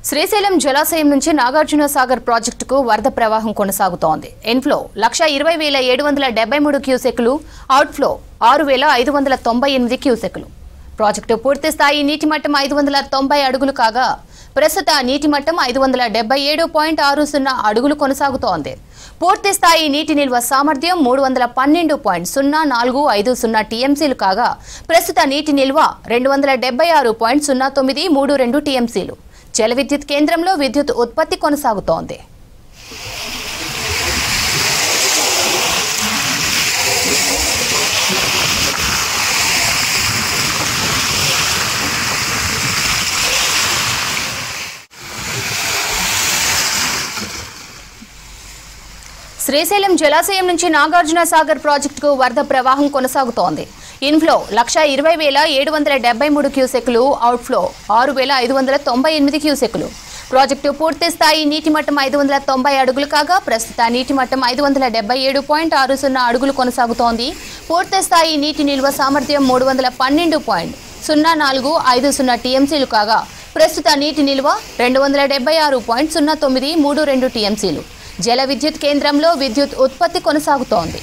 శ్రీశైలం జలాశయం నుంచి నాగార్జున సాగర్ ప్రాజెక్టుకు వరద ప్రవాహం కొనసాగుతోంది. ఇన్ఫ్లో 1,20,773 క్యూసెక్లు, అవుట్ఫ్లో 6,598 క్యూసెక్లు. ప్రాజెక్టు పూర్తి స్థాయి నీటి మట్టం 590 అడుగులు కాగా ప్రస్తుత నీటి మట్టం 577.60 అడుగులు కొనసాగుతోంది. పూర్తి స్థాయి నీటి నిల్వ సామర్థ్యం 312.0450 టీఎంసీలు కాగా ప్రస్తుత నీటి నిల్వ 276.0932 టీఎంసీలు. జల విద్యుత్ కేంద్రంలో విద్యుత్ ఉత్పత్తి కొనసాగుతోంది. శ్రీశైలం జలాశయం నుంచి నాగార్జున సాగర్ ప్రాజెక్టుకు వరద ప్రవాహం కొనసాగుతోంది. ఇన్ఫ్లో 1,20,773 క్యూసెక్లు, అవుట్ఫ్లో 6,598 క్యూసెక్లు. ప్రాజెక్టు పూర్తి స్థాయి నీటి మట్టం 590 అడుగులు కాగా ప్రస్తుత నీటి మట్టం 577.60 అడుగులు కొనసాగుతోంది. పూర్తి స్థాయి నీటి నిల్వ సామర్థ్యం 312.0450 టీఎంసీలు కాగా ప్రస్తుత నీటి నిల్వ 276.0932 టీఎంసీలు. జల విద్యుత్ కేంద్రంలో విద్యుత్ ఉత్పత్తి కొనసాగుతోంది.